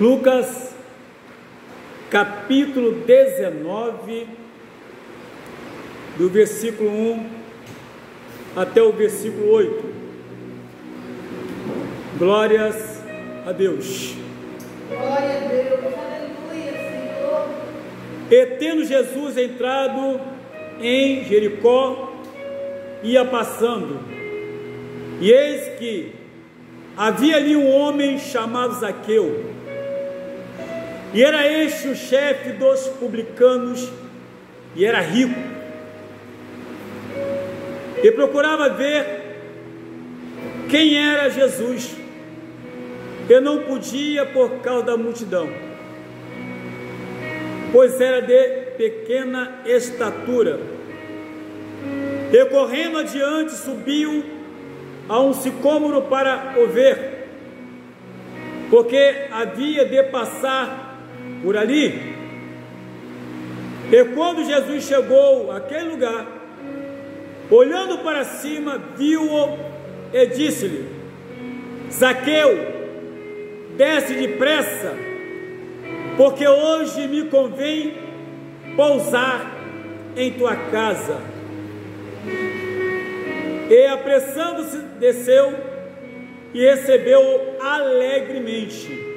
Lucas, capítulo 19, do versículo 1 até o versículo 8. Glórias a Deus. Glória a Deus, aleluia, Senhor. E tendo Jesus entrado em Jericó, ia passando, e eis que havia ali um homem chamado Zaqueu, e era este o chefe dos publicanos, e era rico, e procurava ver quem era Jesus, e não podia por causa da multidão, pois era de pequena estatura. E correndo adiante, subiu a um sicômoro para o ver, porque havia de passar por ali. E quando Jesus chegou àquele lugar, olhando para cima, viu-o e disse-lhe: Zaqueu, desce depressa, porque hoje me convém pousar em tua casa. E apressando-se, desceu e recebeu-o alegremente.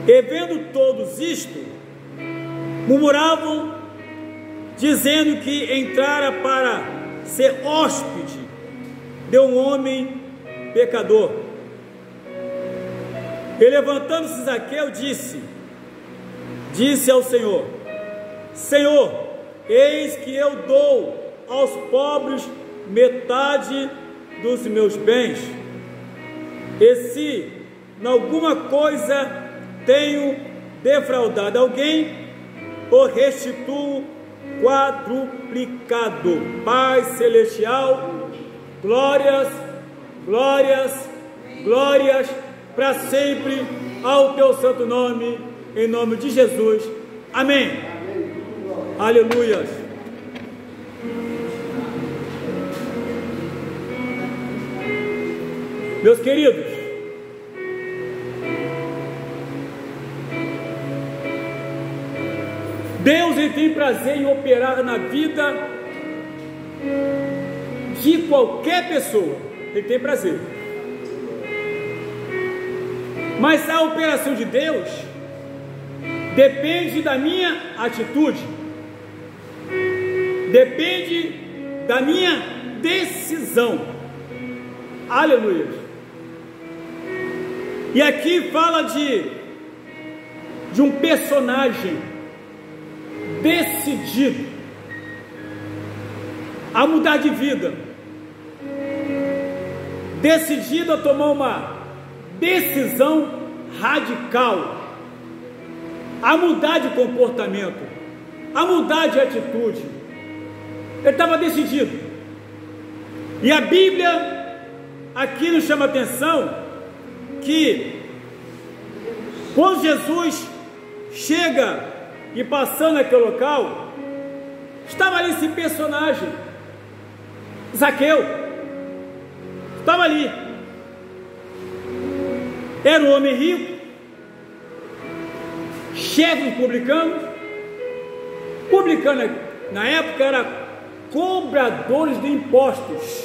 E vendo todos isto, murmuravam, dizendo que entrara para ser hóspede de um homem pecador. E levantando-se Zaqueu, disse ao Senhor: Senhor, eis que eu dou aos pobres metade dos meus bens, e se em alguma coisa tenho defraudado alguém, o restituo quadruplicado. Pai celestial, glórias, glórias, glórias para sempre ao teu santo nome, em nome de Jesus, amém. Aleluia. Meus queridos, Deus ele tem prazer em operar na vida de qualquer pessoa, ele tem prazer. Mas a operação de Deus depende da minha atitude, depende da minha decisão. Aleluia. E aqui fala de um personagem decidido a mudar de vida, decidido a tomar uma decisão radical, a mudar de comportamento, a mudar de atitude. Ele estava decidido. E a Bíblia aqui nos chama a atenção que quando Jesus chega e passando naquele local, estava ali esse personagem, Zaqueu, estava ali. Era um homem rico, chefe dos publicanos. Publicano na época era cobradores de impostos,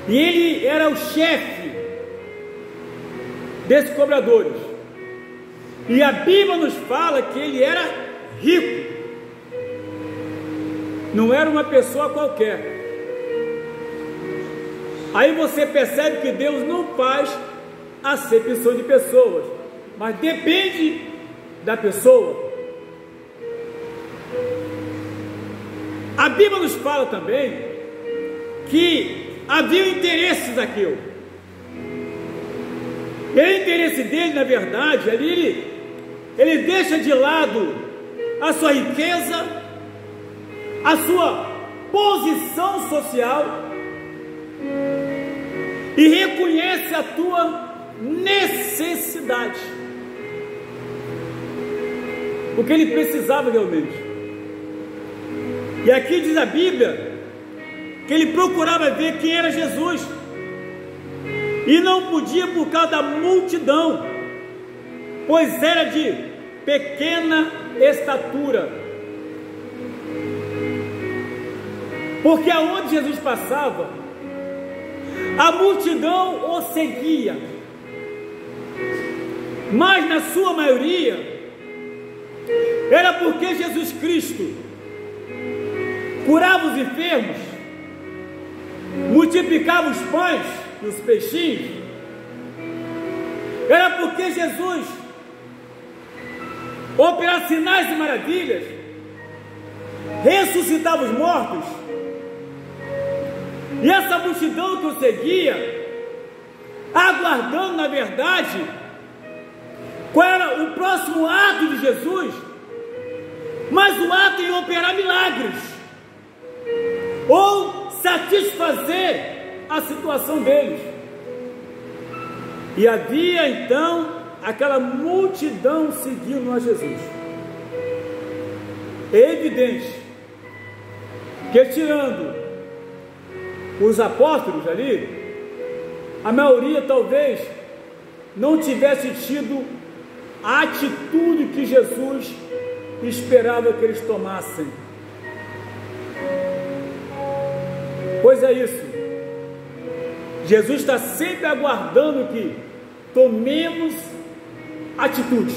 e ele era o chefe desses cobradores. E a Bíblia nos fala que ele era rico, não era uma pessoa qualquer. Aí você percebe que Deus não faz acepção de pessoas, mas depende da pessoa. A Bíblia nos fala também que havia interesses Zaqueu. E o interesse dele, na verdade, ali ele deixa de lado a sua riqueza, a sua posição social, e reconhece a tua necessidade, o que ele precisava realmente. E aqui diz a Bíblia que ele procurava ver quem era Jesus, e não podia por causa da multidão, pois era de pequena estatura. Porque aonde Jesus passava, a multidão o seguia, mas na sua maioria era porque Jesus Cristo curava os enfermos, multiplicava os pães e os peixinhos. Era porque Jesus operava sinais e maravilhas, ressuscitava os mortos. E essa multidão que o seguia, aguardando na verdade qual era o próximo ato de Jesus, mas o ato em operar milagres, ou satisfazer a situação deles. E havia então aquela multidão seguindo a Jesus. É evidente que, tirando os apóstolos ali, a maioria talvez não tivesse tido a atitude que Jesus esperava que eles tomassem. Pois é isso, Jesus está sempre aguardando que tomemos atitude,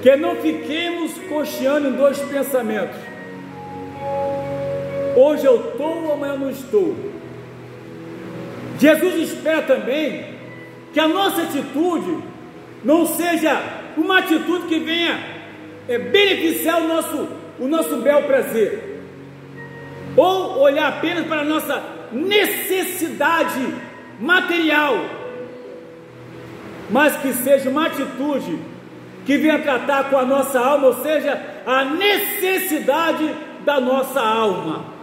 que não fiquemos cocheando em dois pensamentos: hoje eu estou, amanhã eu não estou. Jesus espera também que a nossa atitude não seja uma atitude que venha beneficiar o nosso bel prazer, ou olhar apenas para a nossa necessidade material, mas que seja uma atitude que venha tratar com a nossa alma, ou seja, a necessidade da nossa alma.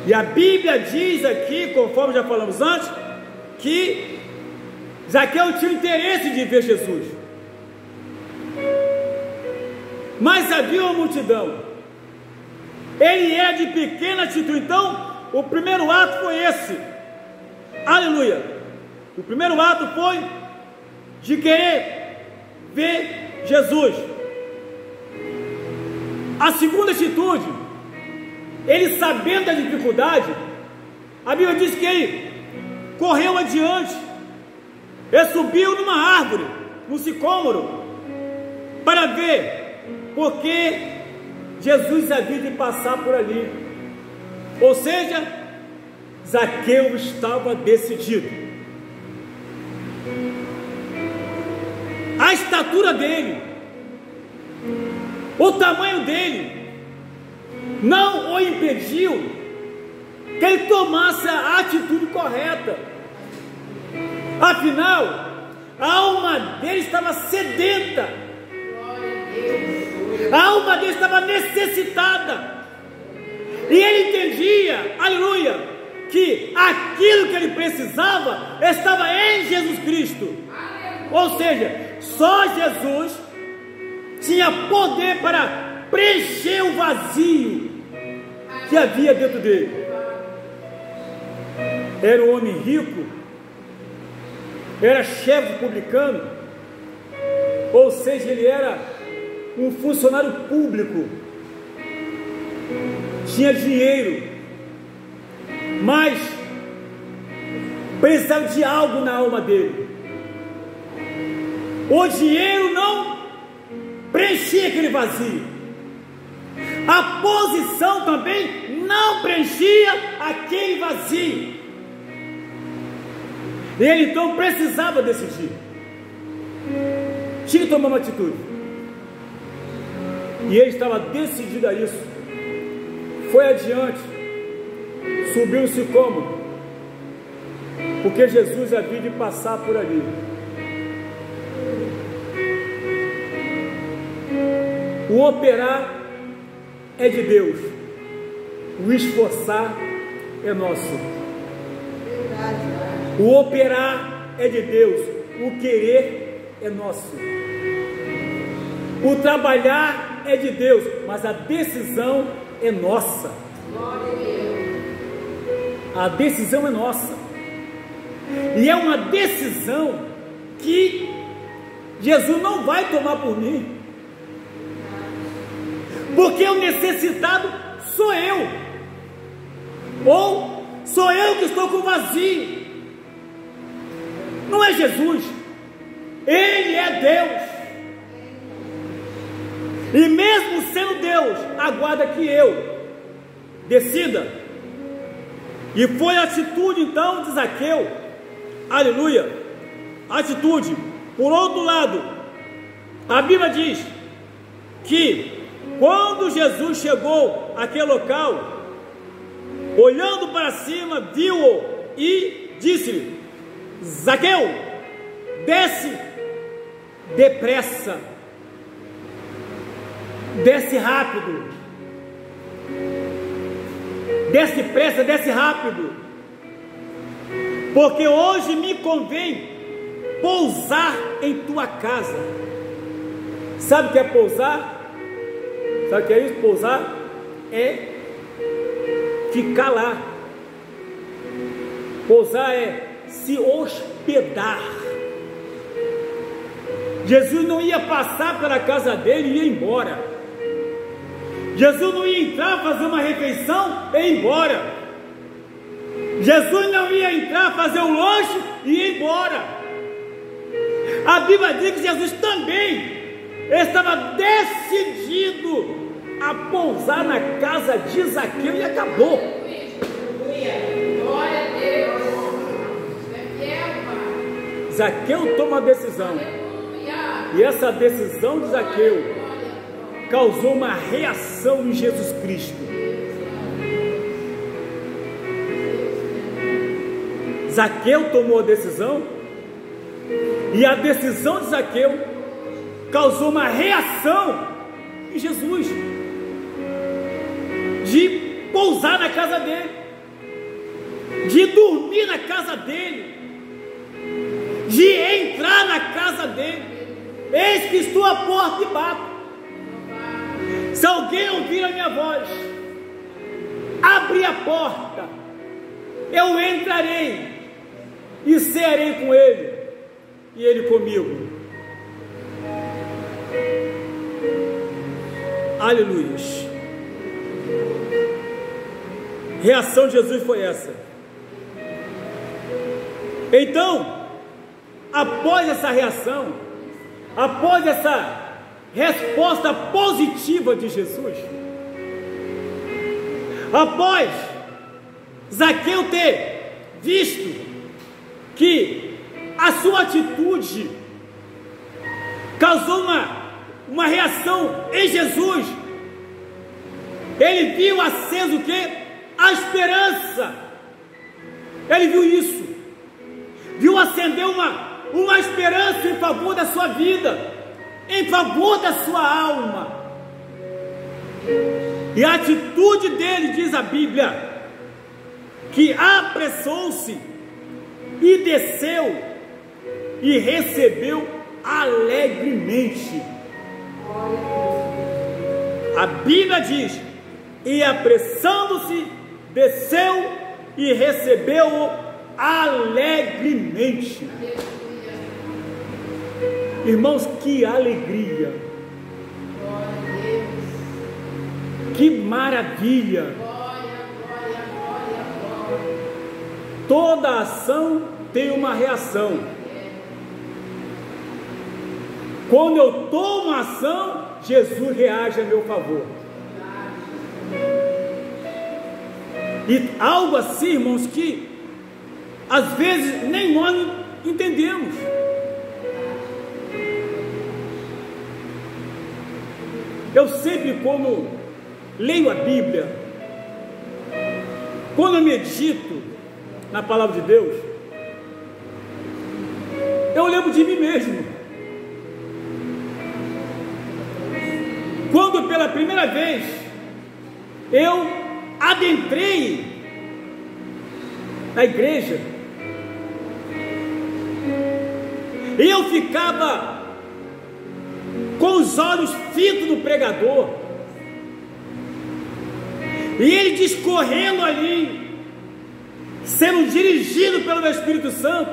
E a Bíblia diz aqui, conforme já falamos antes, que Zaqueu tinha interesse de ver Jesus, mas havia uma multidão, ele é de pequena atitude. Então o primeiro ato foi esse, aleluia, o primeiro ato foi de querer ver Jesus. A segunda atitude, ele sabendo da dificuldade, a Bíblia diz que ele correu adiante, ele subiu numa árvore, no sicômoro, para ver, porque Jesus havia de passar por ali. Ou seja, Zaqueu estava decidido. A estatura dele, o tamanho dele, não o impediu que ele tomasse a atitude correta. Afinal, a alma dele estava sedenta, a alma dele estava necessitada, e ele entendia, aleluia, que aquilo que ele precisava estava em Jesus Cristo. Ou seja, só Jesus tinha poder para preencher o vazio que havia dentro dele. Era um homem rico, era chefe publicano, ou seja, ele era um funcionário público, tinha dinheiro, mas precisava de algo na alma dele. O dinheiro não preenchia aquele vazio, a posição também não preenchia aquele vazio. Ele então precisava decidir, tinha que tomar uma atitude, e ele estava decidido a isso. Foi adiante, subiu o sicômoro, porque Jesus havia de passar por ali. O operar é de Deus, o esforçar é nosso. O operar é de Deus, o querer é nosso. O trabalhar é de Deus, mas a decisão é nossa. A decisão é nossa. E é uma decisão que Jesus não vai tomar por mim, porque o necessitado sou eu, ou sou eu que estou com vazio. Não é Jesus, Ele é Deus. E mesmo sendo Deus, aguarda que eu decida. E foi a atitude então de Zaqueu, aleluia, atitude. Por outro lado, a Bíblia diz que quando Jesus chegou àquele local, olhando para cima, viu-o e disse-lhe: Zaqueu, desce depressa, desce rápido, desce depressa, desce rápido, porque hoje me convém pousar em tua casa. Sabe o que é pousar? Sabe o que é isso? Pousar é ficar lá. Pousar é se hospedar. Jesus não ia passar pela casa dele e ir embora. Jesus não ia entrar, fazer uma refeição e ir embora. Jesus não ia entrar, fazer um lanche e ir embora. A Bíblia diz que Jesus também estava decidido a pousar na casa de Zaqueu e acabou. Glória a Deus. Zaqueu toma a decisão, e essa decisão de Zaqueu causou uma reação em Jesus Cristo. Zaqueu tomou a decisão, e a decisão de Zaqueu causou uma reação em Jesus, de pousar na casa dele, de dormir na casa dele, de entrar na casa dele. Eis que estou à porta e bato. Se alguém ouvir a minha voz, abre a porta, eu entrarei e cearei com ele e ele comigo. Aleluia. Reação de Jesus foi essa. Então, após essa reação, após essa resposta positiva de Jesus, após Zaqueu ter visto que a sua atitude causou uma reação em Jesus, ele viu aceso o quê? A esperança. Ele viu isso, viu acender uma esperança em favor da sua vida, em favor da sua alma. E a atitude dele, diz a Bíblia, que apressou-se e desceu e recebeu alegremente. A Bíblia diz: e apressando-se, desceu e recebeu-o alegremente. Irmãos, que alegria, que maravilha. Toda ação tem uma reação. Quando eu tomo ação, Jesus reage a meu favor. E algo assim, irmãos, que às vezes nem nós entendemos. Eu sempre, quando leio a Bíblia, quando eu medito na palavra de Deus, eu lembro de mim mesmo. Quando pela primeira vez eu adentrei na igreja, e eu ficava com os olhos fitos no pregador, e ele discorrendo ali, sendo dirigido pelo Espírito Santo,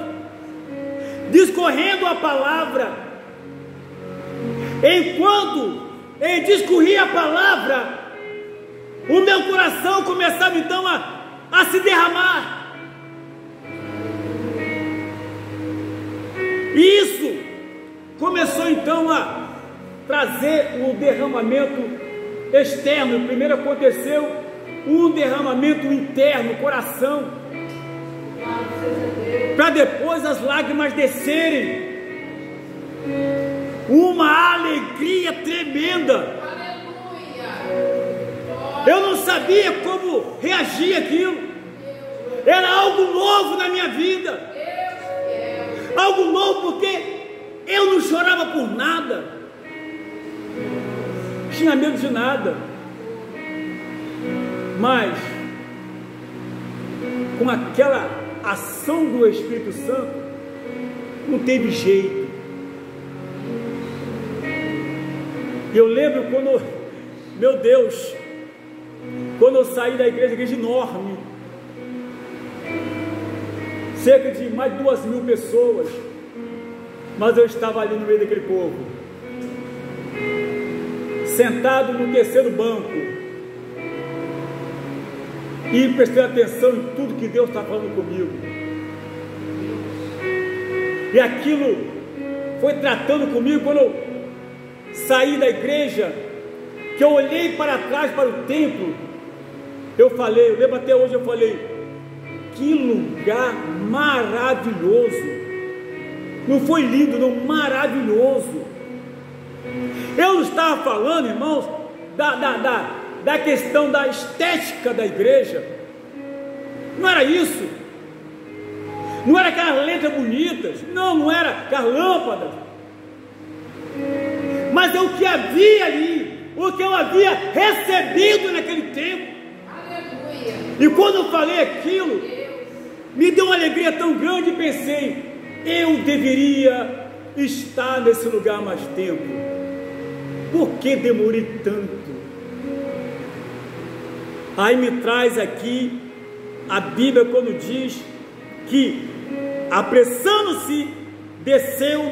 discorrendo a palavra. Enquanto ele discorria a palavra, o meu coração começava então a se derramar. E isso começou então a trazer um derramamento externo. Primeiro aconteceu um derramamento interno, coração, para depois as lágrimas descerem. Uma alegria tremenda. Eu não sabia como reagir àquilo. Era algo novo na minha vida. Algo novo porque eu não chorava por nada. Tinha medo de nada. Mas com aquela ação do Espírito Santo, não teve jeito. Eu lembro quando, meu Deus, quando eu saí da igreja enorme, cerca de mais de 2.000 pessoas, mas eu estava ali no meio daquele povo, sentado no terceiro banco, e prestei atenção em tudo que Deus está falando comigo, e aquilo foi tratando comigo. Quando eu saí da igreja, que eu olhei para trás para o templo, eu lembro até hoje, eu falei, que lugar maravilhoso. Não foi lindo, não, maravilhoso. Eu não estava falando, irmãos, da questão da estética da igreja. Não era isso. Não era aquelas letras bonitas. Não era aquelas lâmpadas. Mas é o que havia ali, o que eu havia recebido naquele tempo. Aleluia. E quando eu falei aquilo, me deu uma alegria tão grande, e pensei, eu deveria estar nesse lugar mais tempo. Por que demorei tanto? Aí me traz aqui a Bíblia quando diz que, apressando-se, desceu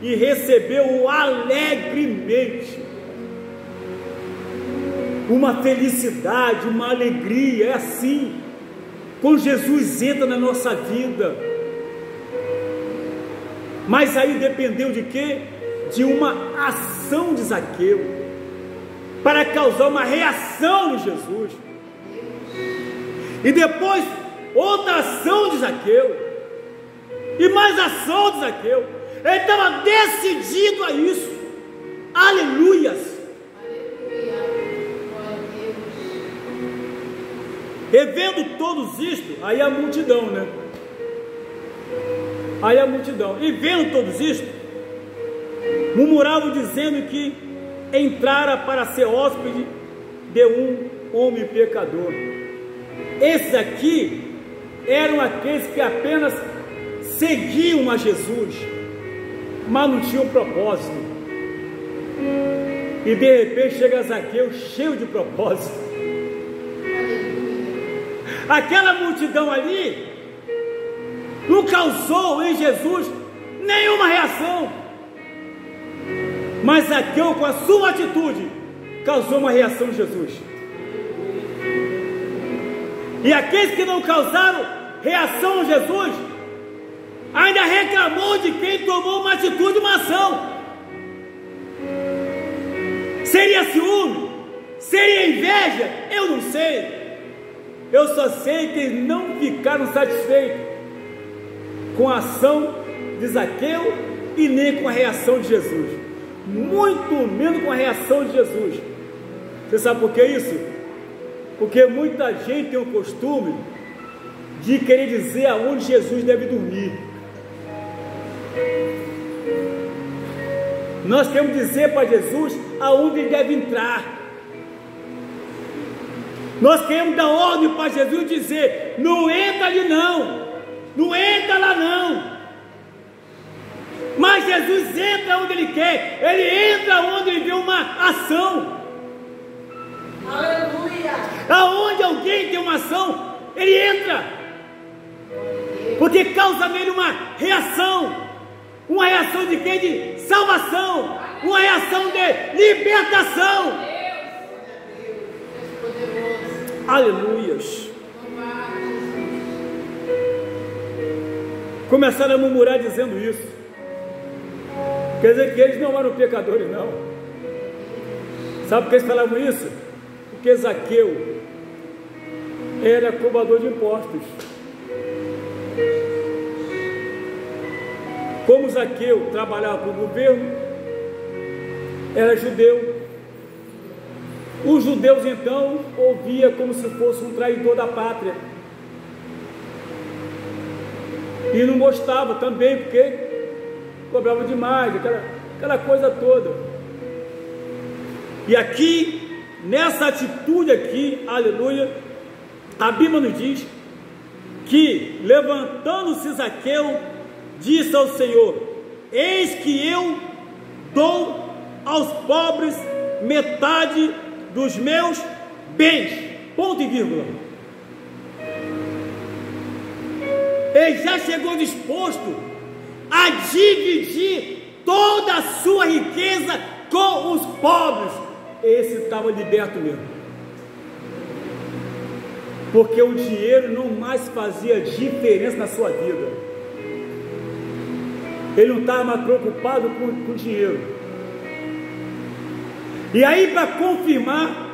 e recebeu alegremente. Uma felicidade, uma alegria. É assim quando Jesus entra na nossa vida. Mas aí dependeu de quê? De uma ação de Zaqueu, para causar uma reação em Jesus. E depois outra ação de Zaqueu, e mais ação de Zaqueu. Ele estava decidido a isso. Aleluias. E vendo todos isto, aí a multidão, né? Aí a multidão, e vendo todos isto, murmuravam dizendo que entrara para ser hóspede de um homem pecador. Esses aqui eram aqueles que apenas seguiam a Jesus, mas não tinham propósito. E de repente chega Zaqueu cheio de propósito. Aquela multidão ali não causou em Jesus nenhuma reação, mas Zaqueu, com a sua atitude, causou uma reação em Jesus. E aqueles que não causaram reação em Jesus, ainda reclamou de quem tomou uma atitude, uma ação. Seria ciúme? Seria inveja? Eu não sei. Eu só sei que eles não ficaram satisfeitos com a ação de Zaqueu e nem com a reação de Jesus, muito menos com a reação de Jesus. Você sabe por que isso? Porque muita gente tem o costume de querer dizer aonde Jesus deve dormir. Nós queremos dizer para Jesus aonde ele deve entrar. Nós queremos dar ordem para Jesus, dizer, não entra ali não, não entra lá não. Mas Jesus entra onde ele quer, ele entra onde ele vê uma ação. Aleluia! Aonde alguém tem uma ação, ele entra. Porque causa nele uma reação de quê? De salvação, uma reação de libertação. Aleluias. Começaram a murmurar dizendo isso. Quer dizer que eles não eram pecadores, não. Sabe por que eles falavam isso? Porque Zaqueu era cobrador de impostos. Como Zaqueu trabalhava para o governo, era judeu. Os judeus então ouvia como se fosse um traidor da pátria. E não gostava também, porque cobrava demais, aquela coisa toda. E aqui, nessa atitude aqui, aleluia, a Bíblia nos diz que, levantando-se Zaqueu, disse ao Senhor: eis que eu dou aos pobres metade dos meus bens, ponto e vírgula. Ele já chegou disposto a dividir toda a sua riqueza com os pobres. Esse estava liberto mesmo, porque o dinheiro não mais fazia diferença na sua vida. Ele não estava mais preocupado com o dinheiro. E aí, para confirmar,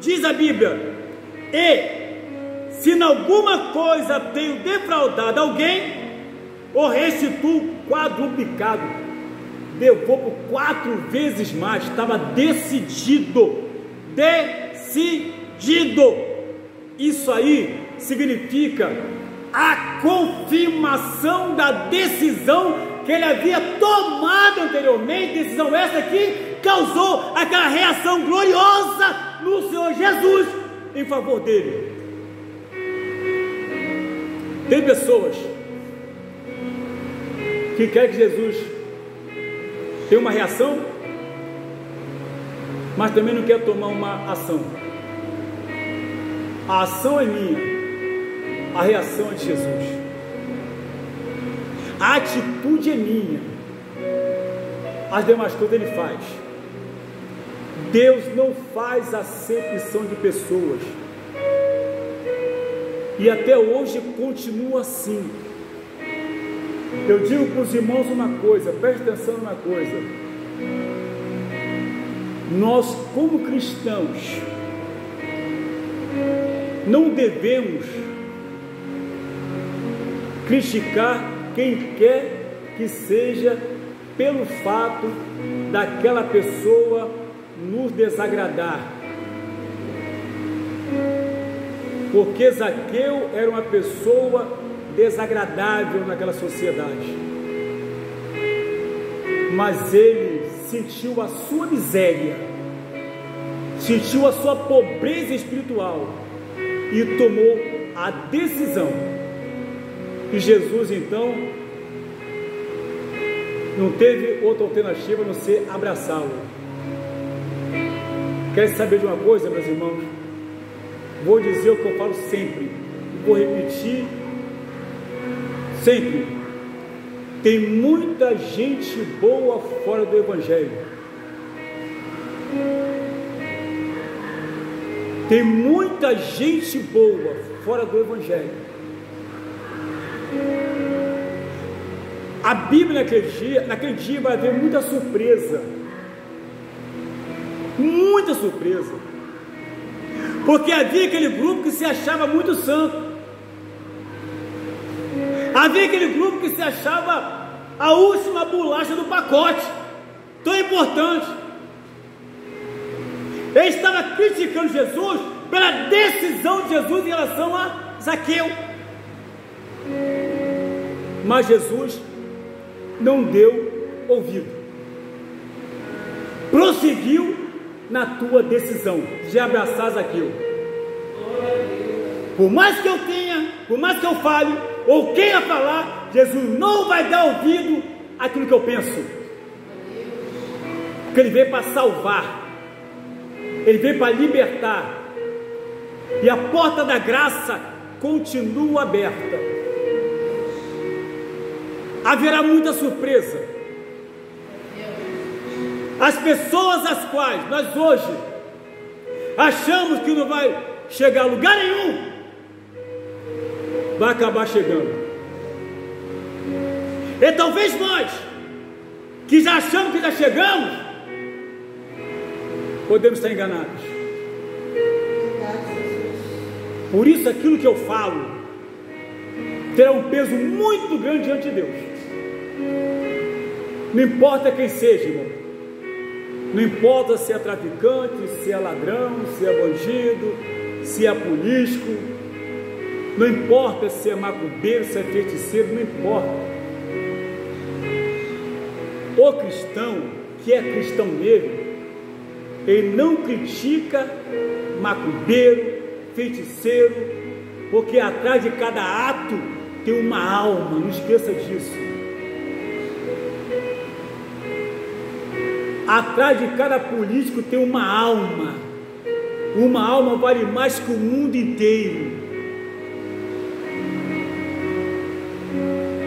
diz a Bíblia: e se em alguma coisa tenho defraudado alguém, o restituo quadruplicado, devolvo 4 vezes mais. Estava decidido. Isso aí significa a confirmação da decisão que ele havia tomado anteriormente. Decisão essa que causou aquela reação gloriosa no Senhor Jesus em favor dele. Tem pessoas que querem que Jesus tenha uma reação, mas também não quer tomar uma ação. A ação é minha, a reação é de Jesus. A atitude é minha, as demais coisas ele faz. Deus não faz acepção de pessoas, e até hoje continua assim. Eu digo para os irmãos uma coisa, preste atenção numa coisa: nós, como cristãos, não devemos criticar quem quer que seja pelo fato daquela pessoa nos desagradar, porque Zaqueu era uma pessoa desagradável naquela sociedade, mas ele sentiu a sua miséria, sentiu a sua pobreza espiritual e tomou a decisão. E Jesus então não teve outra alternativa a não ser abraçá-lo. Quer saber de uma coisa, meus irmãos? Vou dizer o que eu falo sempre, vou repetir sempre: tem muita gente boa fora do Evangelho. Tem muita gente boa fora do Evangelho. A Bíblia naquele dia vai haver muita surpresa. Muita surpresa. Porque havia aquele grupo que se achava muito santo. Havia aquele grupo que se achava a última bolacha do pacote, tão importante. Ele estava criticando Jesus pela decisão de Jesus em relação a Zaqueu. Mas Jesus não deu ouvido. Prosseguiu na tua decisão de abraçar Zaqueu. Por mais que eu tenha, por mais que eu fale ou queira falar, Jesus não vai dar ouvido àquilo que eu penso, porque ele veio para salvar, ele veio para libertar, e a porta da graça continua aberta. Haverá muita surpresa. As pessoas às quais nós hoje achamos que não vai chegar a lugar nenhum, vai acabar chegando. E talvez nós, que já achamos que já chegamos, podemos estar enganados. Por isso aquilo que eu falo terá um peso muito grande diante de Deus. Não importa quem seja, irmão. Não importa se é traficante, se é ladrão, se é bandido, se é político. Não importa se é macumbeiro, se é feiticeiro, não importa. O cristão, que é cristão nele, ele não critica macumbeiro, feiticeiro, porque atrás de cada ato tem uma alma, não esqueça disso. Atrás de cada político tem uma alma vale mais que o mundo inteiro.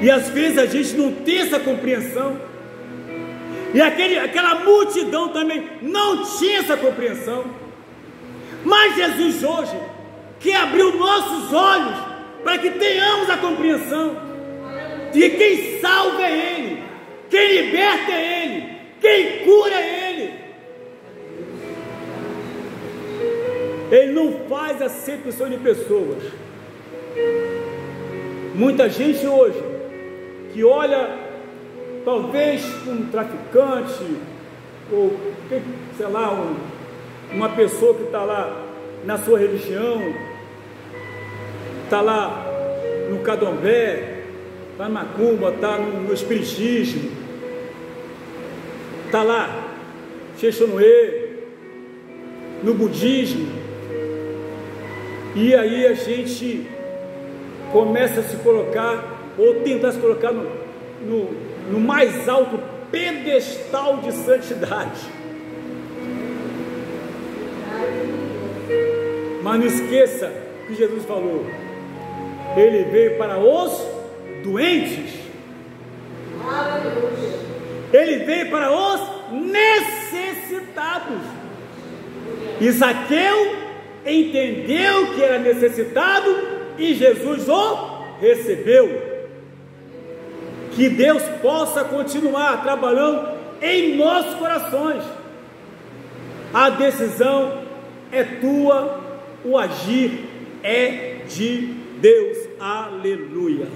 E às vezes a gente não tem essa compreensão, e aquela multidão também não tinha essa compreensão. Mas Jesus hoje quer abrir os nossos olhos para que tenhamos a compreensão de que quem salva é Ele, quem liberta é Ele, quem cura é Ele. Ele não faz acepção de pessoas. Muita gente hoje que olha talvez um traficante ou sei lá, uma pessoa que está lá na sua religião, está lá no candomblé, está na macumba, está no espiritismo, está lá Xexonoê, no budismo, e aí a gente começa a se colocar, ou tentar se colocar no mais alto pedestal de santidade. Mas não esqueça que Jesus falou: Ele veio para os doentes, Ele veio para os necessitados. E Zaqueu entendeu que era necessitado e Jesus o recebeu. Que Deus possa continuar trabalhando em nossos corações. A decisão é tua, o agir é de Deus. Aleluia.